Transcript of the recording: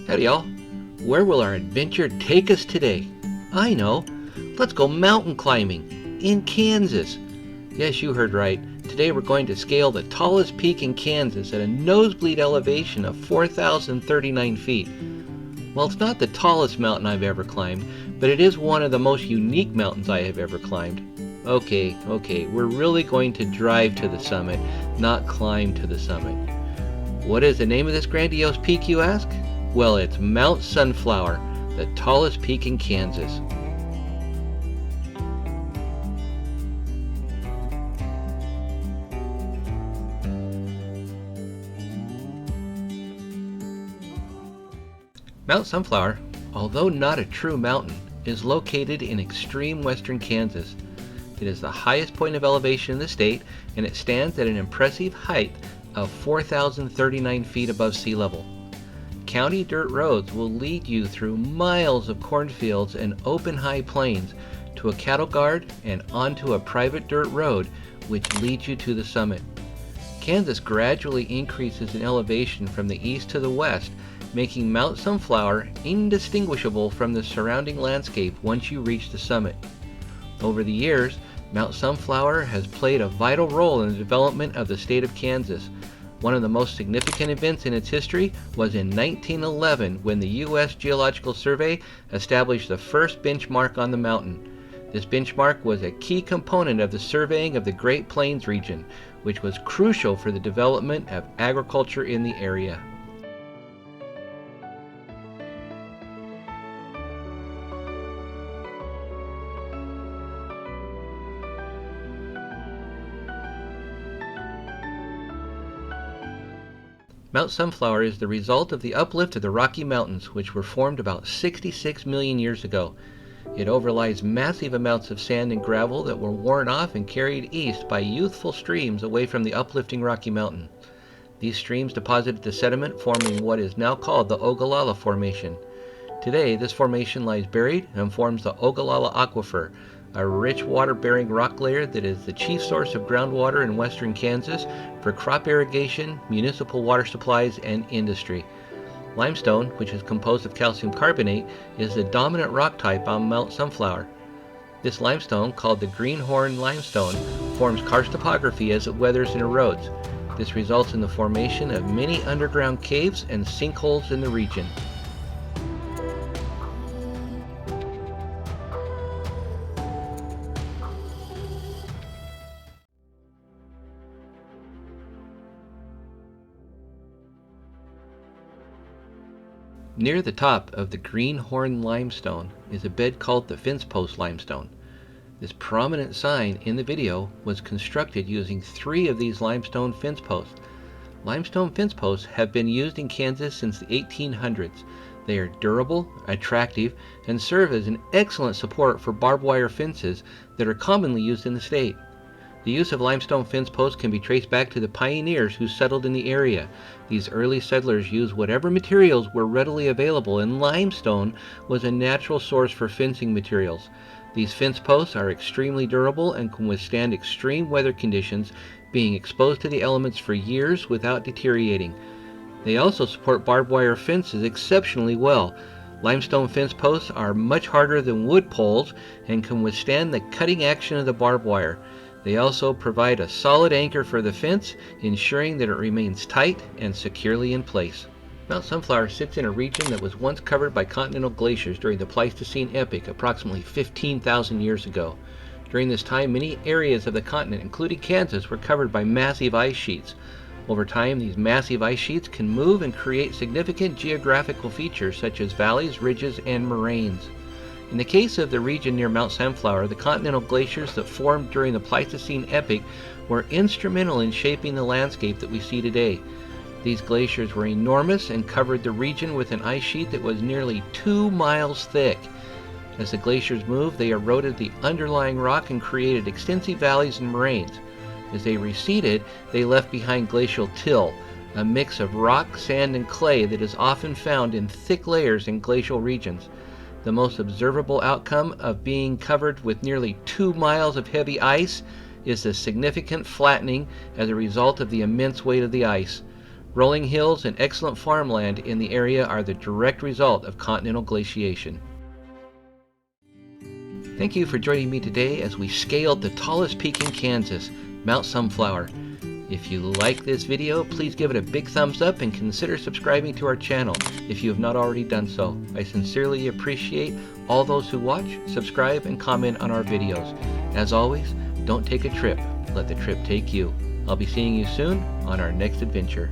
Howdy y'all. Where will our adventure take us today? I know. Let's go mountain climbing in Kansas. Yes, you heard right. Today we're going to scale the tallest peak in Kansas at a nosebleed elevation of 4,039 feet. Well, it's not the tallest mountain I've ever climbed, but it is one of the most unique mountains I have ever climbed. Okay, we're really going to drive to the summit, not climb to the summit. What is the name of this grandiose peak, you ask? Well, it's Mount Sunflower, the tallest peak in Kansas. Mount Sunflower, although not a true mountain, is located in extreme western Kansas. It is the highest point of elevation in the state, and it stands at an impressive height of 4,039 feet above sea level. County dirt roads will lead you through miles of cornfields and open high plains to a cattle guard and onto a private dirt road which leads you to the summit. Kansas gradually increases in elevation from the east to the west, making Mount Sunflower indistinguishable from the surrounding landscape once you reach the summit. Over the years, Mount Sunflower has played a vital role in the development of the state of Kansas. One of the most significant events in its history was in 1911 when the U.S. Geological Survey established the first benchmark on the mountain. This benchmark was a key component of the surveying of the Great Plains region, which was crucial for the development of agriculture in the area. Mount Sunflower is the result of the uplift of the Rocky Mountains, which were formed about 66 million years ago. It overlies massive amounts of sand and gravel that were worn off and carried east by youthful streams away from the uplifting Rocky Mountain. These streams deposited the sediment, forming what is now called the Ogallala Formation. Today, this formation lies buried and forms the Ogallala Aquifer, a rich water-bearing rock layer that is the chief source of groundwater in western Kansas for crop irrigation, municipal water supplies, and industry. Limestone, which is composed of calcium carbonate, is the dominant rock type on Mount Sunflower. This limestone, called the greenhorn limestone, forms karst topography as it weathers and erodes. This results in the formation of many underground caves and sinkholes in the region. Near the top of the greenhorn limestone is a bed called the fence post limestone. This prominent sign in the video was constructed using 3 of these limestone fence posts. Limestone fence posts have been used in Kansas since the 1800s. They are durable, attractive, and serve as an excellent support for barbed wire fences that are commonly used in the state. The use of limestone fence posts can be traced back to the pioneers who settled in the area. These early settlers used whatever materials were readily available, and limestone was a natural source for fencing materials. These fence posts are extremely durable and can withstand extreme weather conditions, being exposed to the elements for years without deteriorating. They also support barbed wire fences exceptionally well. Limestone fence posts are much harder than wood poles and can withstand the cutting action of the barbed wire. They also provide a solid anchor for the fence, ensuring that it remains tight and securely in place. Mount Sunflower sits in a region that was once covered by continental glaciers during the Pleistocene epoch approximately 15,000 years ago. During this time, many areas of the continent, including Kansas, were covered by massive ice sheets. Over time, these massive ice sheets can move and create significant geographical features such as valleys, ridges, and moraines. In the case of the region near Mount Sunflower, the continental glaciers that formed during the Pleistocene epoch were instrumental in shaping the landscape that we see today. These glaciers were enormous and covered the region with an ice sheet that was nearly 2 miles thick. As the glaciers moved, they eroded the underlying rock and created extensive valleys and moraines. As they receded, they left behind glacial till, a mix of rock, sand, and clay that is often found in thick layers in glacial regions. The most observable outcome of being covered with nearly 2 miles of heavy ice is the significant flattening as a result of the immense weight of the ice. Rolling hills and excellent farmland in the area are the direct result of continental glaciation. Thank you for joining me today as we scaled the tallest peak in Kansas, Mount Sunflower. If you like this video, please give it a big thumbs up and consider subscribing to our channel if you have not already done so. I sincerely appreciate all those who watch, subscribe, and comment on our videos. As always, don't take a trip, let the trip take you. I'll be seeing you soon on our next adventure.